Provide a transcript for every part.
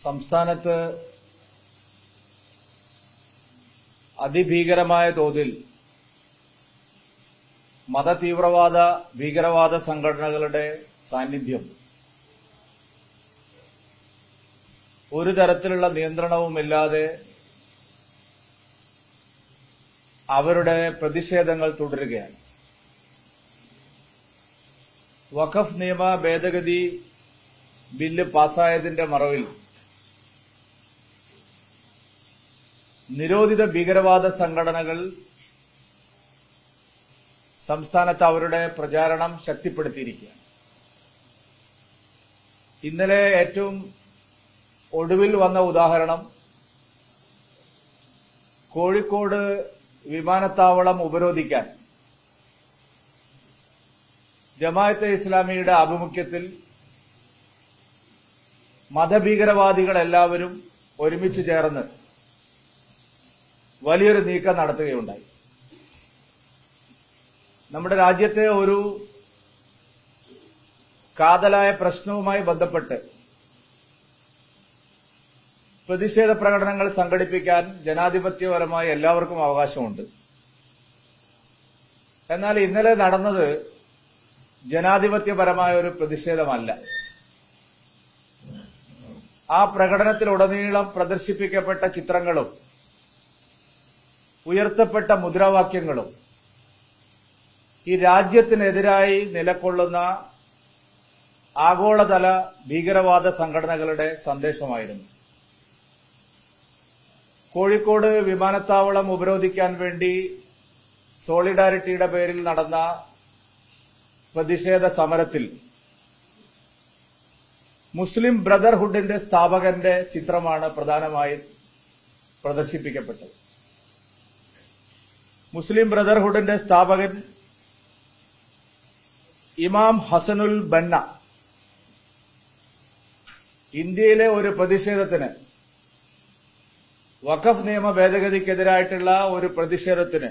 സംസ്ഥാനത്ത് അതിഭീകരമായ തോതിൽ മതതീവ്രവാദ ഭീകരവാദ സംഘടനകളുടെ സാന്നിധ്യം ഒരു തരത്തിലുള്ള നിയന്ത്രണവുമില്ലാതെ അവരുടെ പ്രതിഷേധങ്ങൾ തുടരുകയാണ്. വഖഫ് നിയമ ഭേദഗതി ബില്ല് പാസായതിന്റെ മറവിൽ നിരോധിത ഭീകരവാദ സംഘടനകൾ സംസ്ഥാനത്ത് അവരുടെ പ്രചാരണം ശക്തിപ്പെടുത്തിയിരിക്കുകയാണ്. ഇന്നലെ ഏറ്റവും ഒടുവിൽ വന്ന ഉദാഹരണം കോഴിക്കോട് വിമാനത്താവളം ഉപരോധിക്കാൻ ജമാഅത്തെ ഇസ്ലാമിയുടെ ആഭിമുഖ്യത്തിൽ മതഭീകരവാദികളെല്ലാവരും ഒരുമിച്ച് ചേർന്ന് വലിയൊരു നീക്കം നടത്തുകയുണ്ടായി. നമ്മുടെ രാജ്യത്തെ ഒരു കാതലായ പ്രശ്നവുമായി ബന്ധപ്പെട്ട് പ്രതിഷേധ പ്രകടനങ്ങൾ സംഘടിപ്പിക്കാൻ ജനാധിപത്യപരമായി എല്ലാവർക്കും അവകാശമുണ്ട്. എന്നാൽ ഇന്നലെ നടന്നത് ജനാധിപത്യപരമായ ഒരു പ്രതിഷേധമല്ല. ആ പ്രകടനത്തിലുടനീളം പ്രദർശിപ്പിക്കപ്പെട്ട ചിത്രങ്ങളും ഉയർത്തപ്പെട്ട മുദ്രാവാക്യങ്ങളും ഈ രാജ്യത്തിനെതിരായി നിലകൊള്ളുന്ന ആഗോളതല ഭീകരവാദ സംഘടനകളുടെ സന്ദേശമായിരുന്നു. കോഴിക്കോട് വിമാനത്താവളം ഉപരോധിക്കാൻ വേണ്ടി സോളിഡാരിറ്റിയുടെ പേരിൽ നടന്ന പ്രതിഷേധ സമരത്തിൽ മുസ്ലിം ബ്രദർഹുഡിന്റെ സ്ഥാപകന്റെ ചിത്രമാണ് പ്രധാനമായും പ്രദർശിപ്പിക്കപ്പെട്ടത്. മുസ്ലിം ബ്രദർഹുഡിന്റെ സ്ഥാപകൻ ഇമാം ഹസനുൽ ബന്ന ഇന്ത്യയിലെ ഒരു പ്രതിഷേധത്തിന്, വഖഫ് നിയമ ഭേദഗതിക്കെതിരായിട്ടുള്ള ഒരു പ്രതിഷേധത്തിന്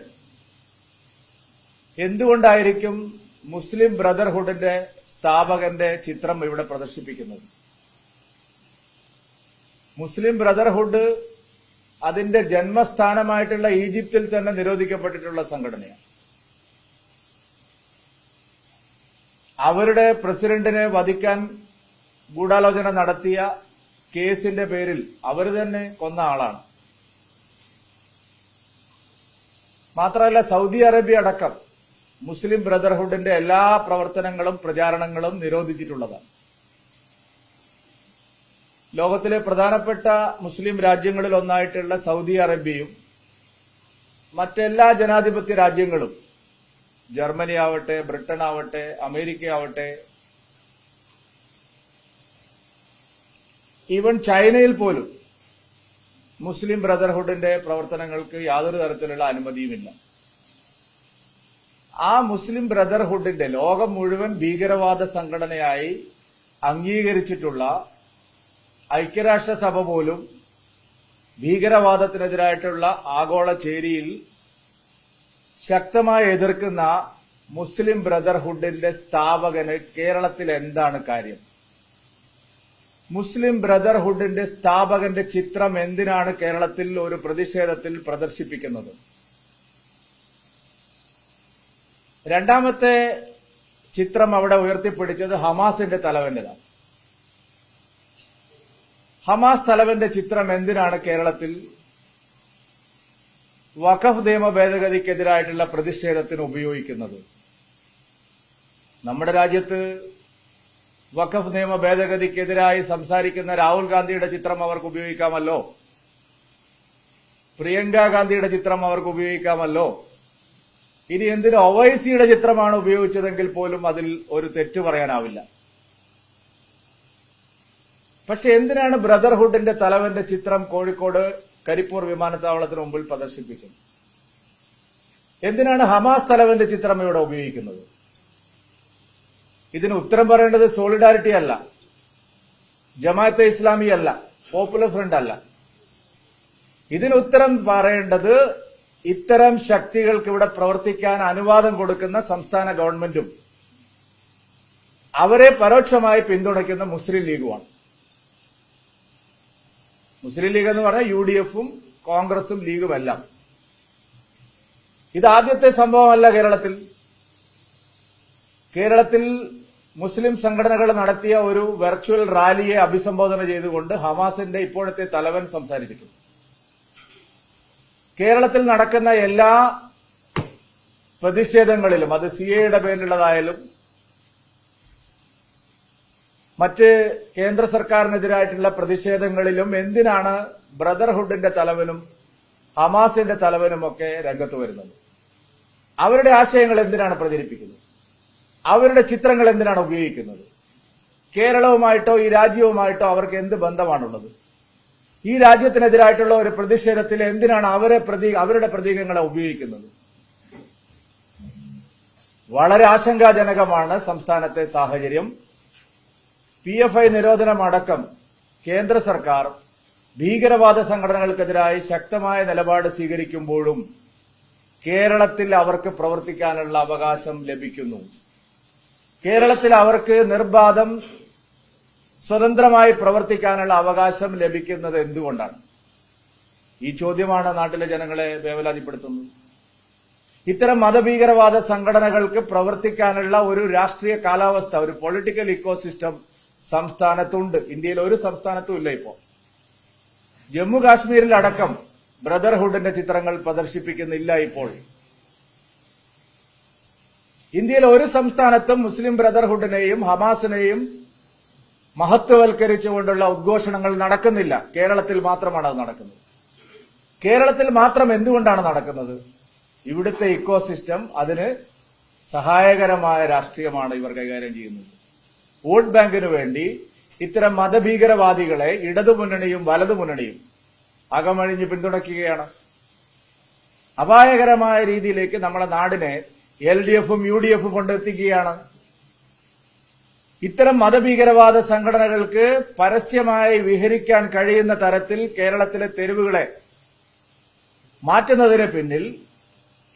എന്തുകൊണ്ടായിരിക്കും മുസ്ലിം ബ്രദർഹുഡിന്റെ സ്ഥാപകന്റെ ചിത്രം ഇവിടെ പ്രദർശിപ്പിക്കുന്നത്? മുസ്ലിം ബ്രദർഹുഡ് അതിന്റെ ജന്മസ്ഥാനമായിട്ടുള്ള ഈജിപ്തിൽ തന്നെ നിരോധിക്കപ്പെട്ടിട്ടുള്ള സംഘടനയാണ്. അവരുടെ പ്രസിഡന്റിനെ വധിക്കാൻ ഗൂഢാലോചന നടത്തിയ കേസിന്റെ പേരിൽ അവർ തന്നെ കൊന്ന ആളാണ്. മാത്രമല്ല, സൗദി അറേബ്യ അടക്കം മുസ്ലിം ബ്രദർഹുഡിന്റെ എല്ലാ പ്രവർത്തനങ്ങളും പ്രചാരണങ്ങളും നിരോധിച്ചിട്ടുള്ളതാണ്. ലോകത്തിലെ പ്രധാനപ്പെട്ട മുസ്ലിം രാജ്യങ്ങളിൽ ഒന്നായിട്ടുള്ള സൗദി അറേബ്യയും മറ്റെല്ലാ ജനാധിപത്യ രാജ്യങ്ങളും, ജർമ്മനി ആവട്ടെ, ബ്രിട്ടൻ ആവട്ടെ, അമേരിക്ക ആവട്ടെ, ഈവൻ ചൈനയിൽ പോലും മുസ്ലിം ബ്രദർഹുഡിന്റെ പ്രവർത്തനങ്ങൾക്ക് യാതൊരു തരത്തിലുള്ള അനുമതിയുമില്ല. ആ മുസ്ലിം ബ്രദർഹുഡിന്റെ ലോകം മുഴുവൻ ഭീകരവാദ സംഘടനയായി അംഗീകരിച്ചിട്ടുള്ള ഐക്യരാഷ്ട്രസഭ പോലും ഭീകരവാദത്തിനെതിരായിട്ടുള്ള ആഗോള ചേരിയിൽ ശക്തമായി എതിർക്കുന്ന മുസ്ലിം ബ്രദർഹുഡിന്റെ സ്ഥാപകന് കേരളത്തിൽ എന്താണ് കാര്യം? മുസ്ലിം ബ്രദർഹുഡിന്റെ സ്ഥാപകന്റെ ചിത്രം എന്തിനാണ് കേരളത്തിൽ ഒരു പ്രതിഷേധത്തിൽ പ്രദർശിപ്പിക്കുന്നത്? രണ്ടാമത്തെ ചിത്രം അവിടെ ഉയർത്തിപ്പിടിച്ചത് ഹമാസിന്റെ തലവന്റേതാണ്. ഹമാസ് തലവന്റെ ചിത്രം എന്തിനാണ് കേരളത്തിൽ വഖഫ് നിയമ ഭേദഗതിക്കെതിരായിട്ടുള്ള പ്രതിഷേധത്തിന് ഉപയോഗിക്കുന്നത്? നമ്മുടെ രാജ്യത്ത് വഖഫ് നിയമ ഭേദഗതിക്കെതിരായി സംസാരിക്കുന്ന രാഹുൽ ഗാന്ധിയുടെ ചിത്രം അവർക്ക് ഉപയോഗിക്കാമല്ലോ, പ്രിയങ്ക ഗാന്ധിയുടെ ചിത്രം അവർക്ക് ഉപയോഗിക്കാമല്ലോ. ഇനി എന്തിന് ഒവൈസിയുടെ ചിത്രമാണ് ഉപയോഗിച്ചതെങ്കിൽ പോലും അതിൽ ഒരു തെറ്റ് പറയാനാവില്ല. പക്ഷെ എന്തിനാണ് ബ്രദർഹുഡിന്റെ തലവന്റെ ചിത്രം കോഴിക്കോട് കരിപ്പൂർ വിമാനത്താവളത്തിന് മുമ്പിൽ പ്രദർശിപ്പിച്ചത്? എന്തിനാണ് ഹമാസ് തലവന്റെ ചിത്രം ഇവിടെ ഉപയോഗിക്കുന്നത്? ഇതിന് ഉത്തരം പറയേണ്ടത് സോളിഡാരിറ്റി അല്ല, ജമാഅത്തെ ഇസ്ലാമി അല്ല, പോപ്പുലർ ഫ്രണ്ട് അല്ല. ഇതിന് ഉത്തരം പറയേണ്ടത് ഇത്തരം ശക്തികൾക്ക് ഇവിടെ പ്രവർത്തിക്കാൻ അനുവാദം കൊടുക്കുന്ന സംസ്ഥാന ഗവൺമെന്റും അവരെ പരോക്ഷമായി പിന്തുണയ്ക്കുന്ന മുസ്ലിം ലീഗുമാണ്. മുസ്ലിം ലീഗ് എന്ന് പറഞ്ഞാൽ UDF-ഉം കോൺഗ്രസും ലീഗും എല്ലാം. ഇതാദ്യത്തെ സംഭവമല്ല കേരളത്തിൽ. കേരളത്തിൽ മുസ്ലിം സംഘടനകൾ നടത്തിയ ഒരു വെർച്വൽ റാലിയെ അഭിസംബോധന ചെയ്തുകൊണ്ട് ഹമാസിന്റെ ഇപ്പോഴത്തെ തലവൻ സംസാരിച്ചിട്ടുണ്ട്. കേരളത്തിൽ നടക്കുന്ന എല്ലാ പ്രതിഷേധങ്ങളിലും, അത് CAയുടെ പേരിലുള്ളതായാലും മറ്റ് കേന്ദ്ര സർക്കാരിനെതിരായിട്ടുള്ള പ്രതിഷേധങ്ങളിലും എന്തിനാണ് ബ്രദർഹുഡിന്റെ തലവനും ഹമാസിന്റെ തലവനുമൊക്കെ രംഗത്ത് വരുന്നത്? അവരുടെ ആശയങ്ങൾ എന്തിനാണ് പ്രചരിപ്പിക്കുന്നത്? അവരുടെ ചിത്രങ്ങൾ എന്തിനാണ് ഉപയോഗിക്കുന്നത്? കേരളവുമായിട്ടോ ഈ രാജ്യവുമായിട്ടോ അവർക്ക് എന്ത് ബന്ധമാണുള്ളത്? ഈ രാജ്യത്തിനെതിരായിട്ടുള്ള ഒരു പ്രതിഷേധത്തിൽ എന്തിനാണ് അവരുടെ പ്രതീകങ്ങളെ ഉപയോഗിക്കുന്നത്? വളരെ ആശങ്കാജനകമാണ് സംസ്ഥാനത്തെ സാഹചര്യം. PFI നിരോധനമടക്കം കേന്ദ്ര സർക്കാർ ഭീകരവാദ സംഘടനകൾക്കെതിരായി ശക്തമായ നിലപാട് സ്വീകരിക്കുമ്പോഴും കേരളത്തിൽ അവർക്ക് പ്രവർത്തിക്കാനുള്ള അവകാശം ലഭിക്കുന്നു. കേരളത്തിൽ അവർക്ക് നിർബാധം സ്വതന്ത്രമായി പ്രവർത്തിക്കാനുള്ള അവകാശം ലഭിക്കുന്നത് എന്തുകൊണ്ടാണ്? ഈ ചോദ്യമാണ് നാട്ടിലെ ജനങ്ങളെ വേവലാതിപ്പെടുത്തുന്നത്. ഇത്തരം മതഭീകരവാദ സംഘടനകൾക്ക് പ്രവർത്തിക്കാനുള്ള ഒരു രാഷ്ട്രീയ കാലാവസ്ഥ, ഒരു പൊളിറ്റിക്കൽ ഇക്കോസിസ്റ്റം സംസ്ഥാനത്തുണ്ട്. ഇന്ത്യയിൽ ഒരു സംസ്ഥാനത്തും ഇല്ല. ഇപ്പോൾ ജമ്മു കാശ്മീരിലടക്കം ബ്രദർഹുഡിന്റെ ചിത്രങ്ങൾ പ്രദർശിപ്പിക്കുന്നില്ല. ഇപ്പോൾ ഇന്ത്യയിൽ ഒരു സംസ്ഥാനത്തും മുസ്ലിം ബ്രദർഹുഡിനെയും ഹമാസിനെയും മഹത്വവൽക്കരിച്ചുകൊണ്ടുള്ള ഉദ്ഘോഷണങ്ങൾ നടക്കുന്നില്ല. കേരളത്തിൽ മാത്രമാണ് അത് നടക്കുന്നത്. കേരളത്തിൽ മാത്രം എന്തുകൊണ്ടാണ് നടക്കുന്നത്? ഇവിടുത്തെ ഇക്കോസിസ്റ്റം അതിന് സഹായകരമായ രാഷ്ട്രീയമാണ് ഇവർ കൈകാര്യം ചെയ്യുന്നത്. വോട്ട് ബാങ്കിനു വേണ്ടി ഇത്തരം മതഭീകരവാദികളെ ഇടതുമുന്നണിയും വലതുമുന്നണിയും അകമഴിഞ്ഞ് പിന്തുണയ്ക്കുകയാണ്. അപായകരമായ രീതിയിലേക്ക് നമ്മുടെ നാടിനെ LDF-ഉം UDF-ഉം കൊണ്ടെത്തിക്കുകയാണ്. ഇത്തരം മതഭീകരവാദ സംഘടനകൾക്ക് പരസ്യമായി വിഹരിക്കാൻ കഴിയുന്ന തരത്തിൽ കേരളത്തിലെ തെരുവുകളെ മാറ്റുന്നതിന് പിന്നിൽ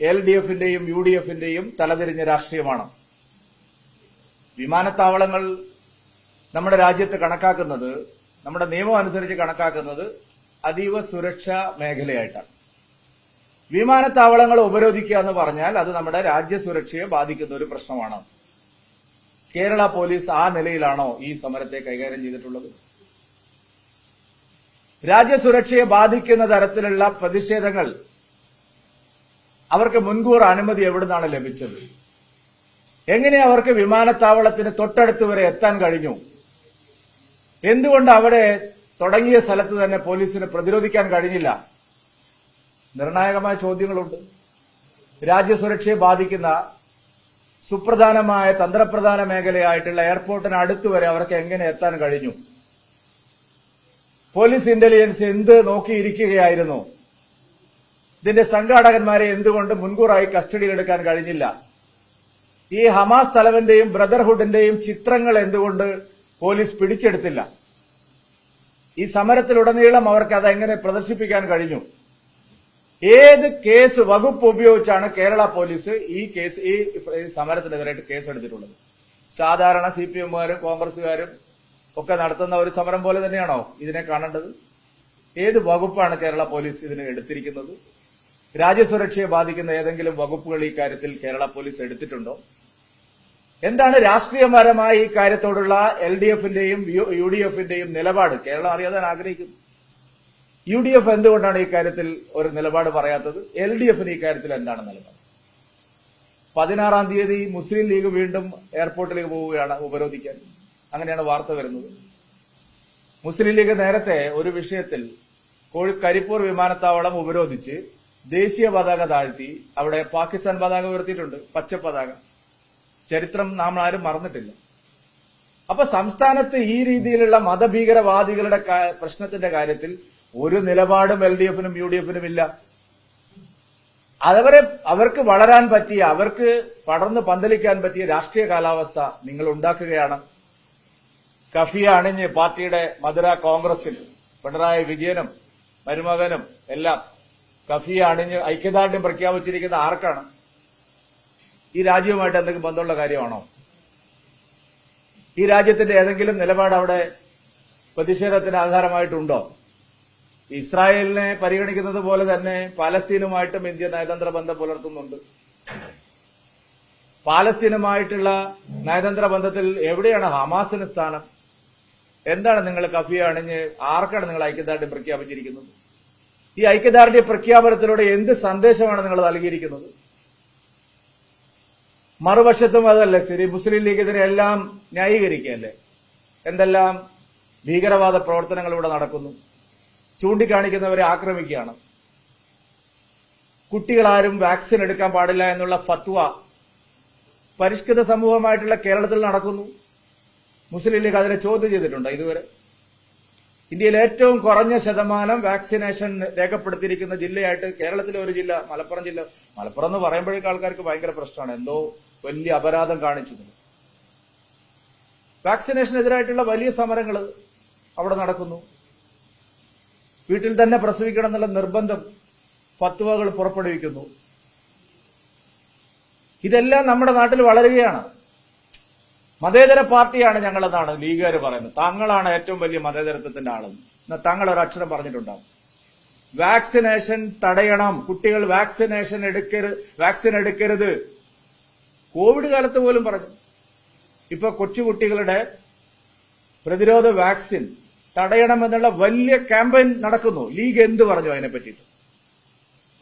LDF-ന്റെയും UDF-ന്റെയും തലതിരിഞ്ഞ രാഷ്ട്രീയമാണ്. വിമാനത്താവളങ്ങൾ നമ്മുടെ രാജ്യത്ത് കണക്കാക്കുന്നത്, നമ്മുടെ നിയമം അനുസരിച്ച് കണക്കാക്കുന്നത് അതീവ സുരക്ഷാ മേഖലയായിട്ടാണ്. വിമാനത്താവളങ്ങൾ ഉപരോധിക്കുക എന്ന് പറഞ്ഞാൽ അത് നമ്മുടെ രാജ്യസുരക്ഷയെ ബാധിക്കുന്ന ഒരു പ്രശ്നമാണ്. കേരള പോലീസ് ആ നിലയിലാണോ ഈ സമരത്തെ കൈകാര്യം ചെയ്തിട്ടുള്ളത്? രാജ്യസുരക്ഷയെ ബാധിക്കുന്ന തരത്തിലുള്ള പ്രതിഷേധങ്ങൾ അവർക്ക് മുൻകൂർ അനുമതി എവിടുന്നാണ് ലഭിച്ചത്? എങ്ങനെ അവർക്ക് വിമാനത്താവളത്തിന് തൊട്ടടുത്ത് വരെ എത്താൻ കഴിഞ്ഞു? എന്തുകൊണ്ട് അവിടെ തുടങ്ങിയ സ്ഥലത്ത് തന്നെ പോലീസിന് പ്രതിരോധിക്കാൻ കഴിഞ്ഞില്ല? നിർണായകമായ ചോദ്യങ്ങളുണ്ട്. രാജ്യസുരക്ഷയെ ബാധിക്കുന്ന സുപ്രധാനമായ തന്ത്രപ്രധാന മേഖലയായിട്ടുള്ള എയർപോർട്ടിന് അടുത്ത് വരെ അവർക്ക് എങ്ങനെ എത്താൻ കഴിഞ്ഞു? പോലീസ് ഇന്റലിജൻസ് എന്ത് നോക്കിയിരിക്കുകയായിരുന്നു? ഇതിന്റെ സംഘാടകന്മാരെ എന്തുകൊണ്ട് മുൻകൂറായി കസ്റ്റഡിയിലെടുക്കാൻ കഴിഞ്ഞില്ല? ഈ ഹമാസ് തലവന്റെയും ബ്രദർഹുഡിന്റെയും ചിത്രങ്ങൾ എന്തുകൊണ്ട് പോലീസ് പിടിച്ചെടുത്തില്ല? ഈ സമരത്തിലുടനീളം അവർക്ക് അതെങ്ങനെ പ്രദർശിപ്പിക്കാൻ കഴിഞ്ഞു? ഏത് കേസ് വകുപ്പ് ഉപയോഗിച്ചാണ് കേരള പോലീസ് ഈ സമരത്തിനെതിരായിട്ട് കേസെടുത്തിട്ടുള്ളത്? സാധാരണ CPM-കാരും കോൺഗ്രസുകാരും ഒക്കെ നടത്തുന്ന ഒരു സമരം പോലെ തന്നെയാണോ ഇതിനെ കാണേണ്ടത്? ഏത് വകുപ്പാണ് കേരള പോലീസ് ഇതിന് എടുത്തിരിക്കുന്നത്? രാജ്യസുരക്ഷയെ ബാധിക്കുന്ന ഏതെങ്കിലും വകുപ്പുകൾ ഈ കാര്യത്തിൽ കേരള പോലീസ് എടുത്തിട്ടുണ്ടോ? എന്താണ് രാഷ്ട്രീയപരമായി ഈ കാര്യത്തോടുള്ള LDF-ന്റെയും UDF-ന്റെയും നിലപാട്? കേരളം അറിയാൻ ആഗ്രഹിക്കുന്നു. UDF എന്തുകൊണ്ടാണ് ഈ കാര്യത്തിൽ ഒരു നിലപാട് പറയാത്തത്? LDF-ന് ഈ കാര്യത്തിൽ എന്താണ് നിലപാട്? 16-ാം തീയതി മുസ്ലിം ലീഗ് വീണ്ടും എയർപോർട്ടിലേക്ക് പോവുകയാണ് ഉപരോധിക്കാൻ. അങ്ങനെയാണ് വാർത്ത വരുന്നത്. മുസ്ലിം ലീഗ് നേരത്തെ ഒരു വിഷയത്തിൽ കരിപ്പൂർ വിമാനത്താവളം ഉപരോധിച്ച് ദേശീയ പതാക താഴ്ത്തി അവിടെ പാകിസ്ഥാൻ പതാക ഉയർത്തിയിട്ടുണ്ട്, പച്ച പതാക. ചരിത്രം നാം ആരും മറന്നിട്ടില്ല. അപ്പൊ സംസ്ഥാനത്ത് ഈ രീതിയിലുള്ള മതഭീകരവാദികളുടെ പ്രശ്നത്തിന്റെ കാര്യത്തിൽ ഒരു നിലപാടും LDF-നും UDF-നും ഇല്ല. അവർക്ക് വളരാൻ പറ്റിയ, അവർക്ക് പടർന്ന് പന്തലിക്കാൻ പറ്റിയ രാഷ്ട്രീയ കാലാവസ്ഥ നിങ്ങൾ ഉണ്ടാക്കുകയാണ്. കഫിയ അണിഞ്ഞ് പാർട്ടിയുടെ മധുര കോൺഗ്രസിൽ പിണറായി വിജയനും മരുമകനും എല്ലാം കഫിയ അണിഞ്ഞ് ഐക്യദാർഢ്യം പ്രഖ്യാപിച്ചിരിക്കുന്ന ആർക്കാണ്? ഈ രാജ്യവുമായിട്ട് എന്തെങ്കിലും ബന്ധമുള്ള കാര്യമാണോ? ഈ രാജ്യത്തിന്റെ ഏതെങ്കിലും നിലപാട് അവിടെ പ്രതിഷേധത്തിന് ആധാരമായിട്ടുണ്ടോ? ഇസ്രായേലിനെ പരിഗണിക്കുന്നത് പോലെ തന്നെ പാലസ്തീനുമായിട്ടും ഇന്ത്യ നയതന്ത്ര ബന്ധം പുലർത്തുന്നുണ്ട്. പാലസ്തീനുമായിട്ടുള്ള നയതന്ത്ര ബന്ധത്തിൽ എവിടെയാണ് ഹമാസിന് സ്ഥാനം? എന്താണ് നിങ്ങൾ കഫിയ അണിഞ്ഞ് ആർക്കാണ് നിങ്ങൾ ഐക്യദാർഢ്യം പ്രഖ്യാപിച്ചിരിക്കുന്നത്? ഈ ഐക്യദാർഢ്യ പ്രഖ്യാപനത്തിലൂടെ എന്ത് സന്ദേശമാണ് നിങ്ങൾ നൽകിയിരിക്കുന്നത്? മറുപക്ഷത്തും അതല്ലേ ശരി, മുസ്ലിം ലീഗ് ഇതിനെല്ലാം ന്യായീകരിക്കുകയല്ലേ? എന്തെല്ലാം ഭീകരവാദ പ്രവർത്തനങ്ങൾ ഇവിടെ നടക്കുന്നു, ചൂണ്ടിക്കാണിക്കുന്നവരെ ആക്രമിക്കുകയാണ്. കുട്ടികളാരും വാക്സിൻ എടുക്കാൻ പാടില്ല എന്നുള്ള ഫത്വ പരിഷ്കൃത സമൂഹമായിട്ടുള്ള കേരളത്തിൽ നടക്കുന്നു. മുസ്ലിം ലീഗ് അതിനെ ചോദ്യം ചെയ്തിട്ടുണ്ടോ ഇതുവരെ? ഇന്ത്യയിൽ ഏറ്റവും കുറഞ്ഞ ശതമാനം വാക്സിനേഷൻ രേഖപ്പെടുത്തിയിരിക്കുന്ന ജില്ലയായിട്ട് കേരളത്തിലെ ഒരു ജില്ല മലപ്പുറം ജില്ല. മലപ്പുറം എന്ന് പറയുമ്പോഴേക്കും ആൾക്കാർക്ക് ഭയങ്കര പ്രശ്നമാണ്, എന്തോ വലിയ അപരാധം കാണിച്ചു. വാക്സിനേഷനെതിരായിട്ടുള്ള വലിയ സമരങ്ങൾ അവിടെ നടക്കുന്നു. വീട്ടിൽ തന്നെ പ്രസവിക്കണം എന്നുള്ള നിർബന്ധം ഫത്വകൾ പുറപ്പെടുവിക്കുന്നു. ഇതെല്ലാം നമ്മുടെ നാട്ടിൽ വളരുകയാണ്. മതേതര പാർട്ടിയാണ് ഞങ്ങളെന്നാണ് ലീഗുകാർ പറയുന്നത്. താങ്കളാണ് ഏറ്റവും വലിയ മതേതരത്വത്തിന്റെ ആളെന്ന്. എന്നാൽ താങ്കൾ ഒരക്ഷരം പറഞ്ഞിട്ടുണ്ടാവും. വാക്സിനേഷൻ തടയണം, കുട്ടികൾ വാക്സിൻ എടുക്കരുത്. കോവിഡ് കാലത്ത് പോലും പറഞ്ഞു. ഇപ്പൊ കൊച്ചുകുട്ടികളുടെ പ്രതിരോധ വാക്സിൻ തടയണമെന്നുള്ള വലിയ ക്യാമ്പയിൻ നടക്കുന്നു. ലീഗ് എന്ത് പറഞ്ഞു അതിനെ പറ്റിയിട്ട്?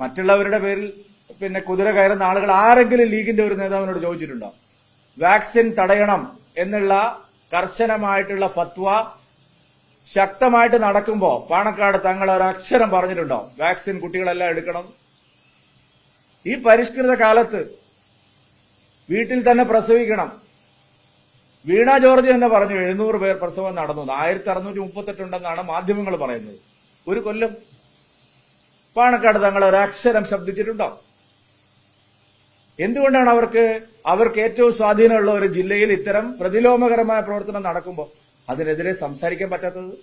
മറ്റുള്ളവരുടെ പേരിൽ പിന്നെ കുതിര കയറുന്ന ആളുകൾ ആരെങ്കിലും ലീഗിന്റെ ഒരു നേതാവിനോട് ചോദിച്ചിട്ടുണ്ടോ? വാക്സിൻ തടയണം എന്നുള്ള കർശനമായിട്ടുള്ള ഫത്വ ശക്തമായിട്ട് നടക്കുമ്പോ പാണക്കാട് തങ്ങൾ ഒരക്ഷരം പറഞ്ഞിട്ടുണ്ടോ വാക്സിൻ കുട്ടികളെല്ലാം എടുക്കണം? ഈ പരിഷ്കൃത കാലത്ത് വീട്ടിൽ തന്നെ പ്രസവിക്കണം. വീണ ജോർജ് തന്നെ പറഞ്ഞു 700 പേർ പ്രസവം നടന്നു, 1638 ഉണ്ടെന്നാണ് മാധ്യമങ്ങൾ പറയുന്നത്. ഒരു കൊല്ലം. പാണക്കാട് തങ്ങൾ ഒരക്ഷരം ശബ്ദിച്ചിട്ടുണ്ടോ? എന്തുകൊണ്ടാണ് അവർക്ക് ഏറ്റവും സ്വാധീനമുള്ള ഒരു ജില്ലയിൽ ഇത്തരം പ്രതിലോമകരമായ പ്രവർത്തനം നടക്കുമ്പോൾ അതിനെതിരെ സംസാരിക്കാൻ പറ്റാത്തത്?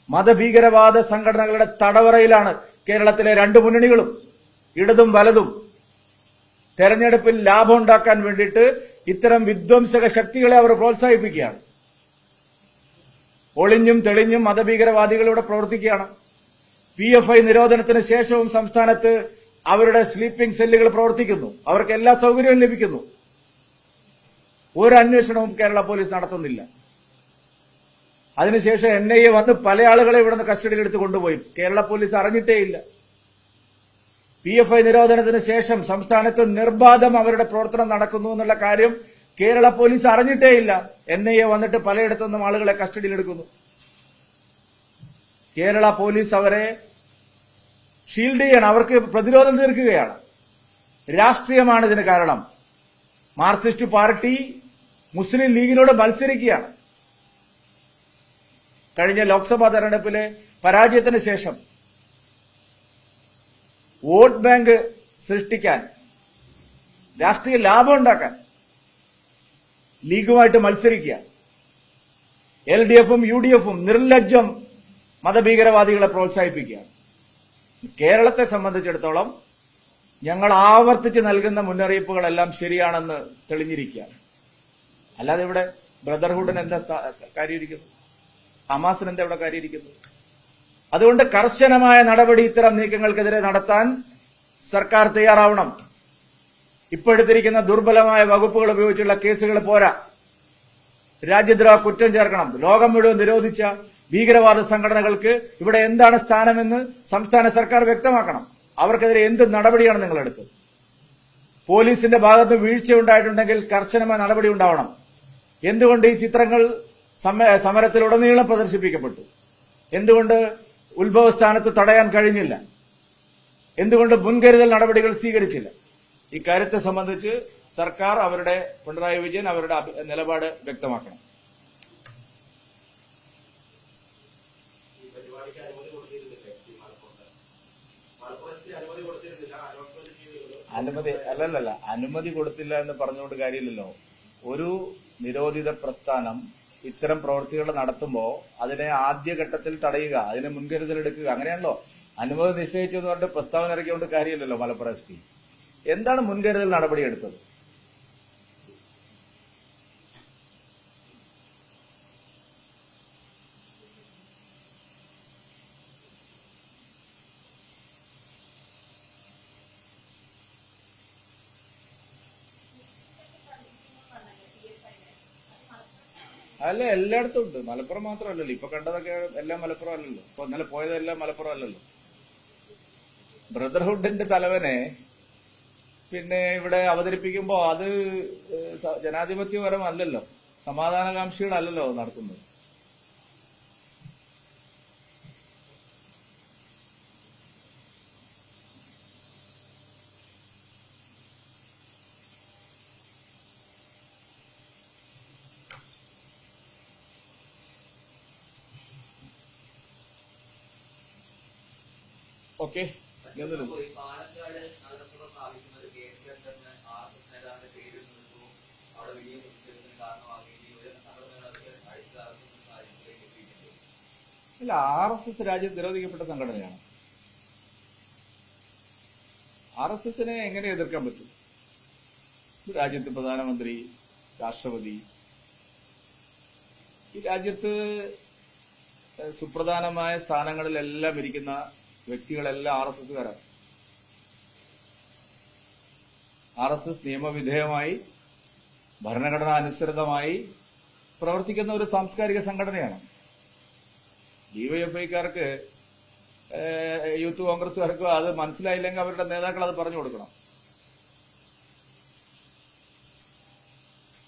മതഭീകരവാദ സംഘടനകളുടെ തടവറയിലാണ് കേരളത്തിലെ രണ്ട് മുന്നണികളും, ഇടതും വലതും. തെരഞ്ഞെടുപ്പിൽ ലാഭം ഉണ്ടാക്കാൻ വേണ്ടിയിട്ട് ഇത്തരം വിധ്വംസക ശക്തികളെ അവർ പ്രോത്സാഹിപ്പിക്കുകയാണ്. ഒളിഞ്ഞും തെളിഞ്ഞും മതഭീകരവാദികൾ ഇവിടെ പ്രവർത്തിക്കുകയാണ്. PFI നിരോധനത്തിന് ശേഷവും സംസ്ഥാനത്ത് അവരുടെ സ്ലീപ്പിംഗ് സെല്ലുകൾ പ്രവർത്തിക്കുന്നു. അവർക്ക് എല്ലാ സൗകര്യവും ലഭിക്കുന്നു. ഒരു അന്വേഷണവും കേരള പോലീസ് നടത്തുന്നില്ല. അതിനുശേഷം NIA വന്ന് പല ആളുകളെ ഇവിടുന്ന് കസ്റ്റഡിയിലെടുത്ത് കൊണ്ടുപോയി. കേരള പോലീസ് അറിഞ്ഞിട്ടേയില്ല. PFI നിരോധനത്തിന് ശേഷം സംസ്ഥാനത്ത് നിർബാധം അവരുടെ പ്രവർത്തനം നടക്കുന്നു എന്നുള്ള കാര്യം കേരള പോലീസ് അറിഞ്ഞിട്ടേയില്ല. NIA വന്നിട്ട് പലയിടത്തുനിന്നും ആളുകളെ കസ്റ്റഡിയിലെടുക്കുന്നു. കേരള പോലീസ് അവരെ ഷീൽഡ് ചെയ്യണം, അവർക്ക് പ്രതിരോധം തീർക്കുകയാണ്. രാഷ്ട്രീയമാണ് ഇതിന് കാരണം. മാർക്സിസ്റ്റ് പാർട്ടി മുസ്ലിം ലീഗിനോട് മത്സരിക്കുകയാണ്. കഴിഞ്ഞ ലോക്സഭാ തെരഞ്ഞെടുപ്പിലെ പരാജയത്തിന് ശേഷം വോട്ട് ബാങ്ക് സൃഷ്ടിക്കാൻ, രാഷ്ട്രീയ ലാഭം ഉണ്ടാക്കാൻ ലീഗുമായിട്ട് മത്സരിക്കുക. LDFും UDFും നിർലജ്ജം മതഭീകരവാദികളെ പ്രോത്സാഹിപ്പിക്കുകയാണ്. കേരളത്തെ സംബന്ധിച്ചിടത്തോളം ഞങ്ങൾ ആവർത്തിച്ച് നൽകുന്ന മുന്നറിയിപ്പുകളെല്ലാം ശരിയാണെന്ന് തെളിഞ്ഞിരിക്കുകയാണ്. അല്ലാതെ ഇവിടെ ബ്രദർഹുഡിന് എന്താ കാര്യമിരിക്കുന്നു? ഹമാസിന് എന്താ ഇവിടെ കാര്യമിരിക്കുന്നു? അതുകൊണ്ട് കർശനമായ നടപടി ഇത്തരം നീക്കങ്ങൾക്കെതിരെ നടത്താൻ സർക്കാർ തയ്യാറാവണം. ഇപ്പോഴെടുത്തിരിക്കുന്ന ദുർബലമായ വകുപ്പുകൾ ഉപയോഗിച്ചുള്ള കേസുകൾ പോരാ. രാജ്യദ്രോഹ കുറ്റം ചേർക്കണം. ലോകം മുഴുവൻ നിരോധിച്ച ഭീകരവാദ സംഘടനകൾക്ക് ഇവിടെ എന്താണ് സ്ഥാനമെന്ന് സംസ്ഥാന സർക്കാർ വ്യക്തമാക്കണം. അവർക്കെതിരെ എന്ത് നടപടിയാണ് നിങ്ങൾ എടുത്തത്? പോലീസിന്റെ ഭാഗത്ത് വീഴ്ചയുണ്ടായിട്ടുണ്ടെങ്കിൽ കർശനമായ നടപടി ഉണ്ടാവണം. എന്തുകൊണ്ട് ഈ ചിത്രങ്ങൾ സമരത്തിലുടനീളം പ്രദർശിപ്പിക്കപ്പെട്ടു? എന്തുകൊണ്ട് ഉത്ഭവസ്ഥാനത്ത് തടയാൻ കഴിഞ്ഞില്ല? എന്തുകൊണ്ട് മുൻകരുതൽ നടപടികൾ സ്വീകരിച്ചില്ല? ഇക്കാര്യത്തെ സംബന്ധിച്ച് സർക്കാർ പിണറായി വിജയൻ അവരുടെ നിലപാട് വ്യക്തമാക്കണം. അനുമതി കൊടുത്തില്ല എന്ന് പറഞ്ഞുകൊണ്ട് കാര്യമില്ലല്ലോ. ഒരു നിരോധിത പ്രസ്ഥാനം ഇത്തരം പ്രവൃത്തികൾ നടത്തുമ്പോൾ അതിനെ ആദ്യഘട്ടത്തിൽ തടയുക, അതിനെ മുൻകരുതൽ എടുക്കുക, അങ്ങനെയാണല്ലോ. അനുമതി നിശ്ചയിച്ചു എന്ന് പറഞ്ഞിട്ട് പ്രസ്താവന ഇറക്കിക്കൊണ്ട് കാര്യമില്ലല്ലോ. മലപ്പുറം SP എന്താണ് മുൻകരുതൽ നടപടിയെടുത്തത്? അല്ല, എല്ലായിടത്തും ഉണ്ട്. മലപ്പുറം മാത്രമല്ലല്ലോ. ഇപ്പൊ കണ്ടതൊക്കെ എല്ലാം മലപ്പുറം അല്ലല്ലോ. ഇപ്പൊ ഇന്നലെ പോയതെല്ലാം മലപ്പുറം അല്ലല്ലോ. ബ്രദർഹുഡിന്റെ തലവനെ പിന്നെ ഇവിടെ അവതരിപ്പിക്കുമ്പോ അത് ജനാധിപത്യപരമല്ലല്ലോ, സമാധാനകാംക്ഷികളല്ലല്ലോ നടത്തുന്നത്. ഓക്കെ, ഇല്ല, RSS രാജ്യത്ത് നിരോധിക്കപ്പെട്ട സംഘടനയാണ്. RSSനെ എങ്ങനെ എതിർക്കാൻ പറ്റും? രാജ്യത്ത് പ്രധാനമന്ത്രി, രാഷ്ട്രപതി, ഈ രാജ്യത്ത് സുപ്രധാനമായ സ്ഥാനങ്ങളിലെല്ലാം ഇരിക്കുന്ന വ്യക്തികളെല്ലാം RSSകാരാണ്. RSS നിയമവിധേയമായി ഭരണഘടനാ അനുസൃതമായി പ്രവർത്തിക്കുന്ന ഒരു സാംസ്കാരിക സംഘടനയാണ്. DYFIക്കാർക്ക് യൂത്ത് കോൺഗ്രസുകാർക്കോ അത് മനസ്സിലായില്ലെങ്കിൽ അവരുടെ നേതാക്കൾ അത് പറഞ്ഞു കൊടുക്കണം.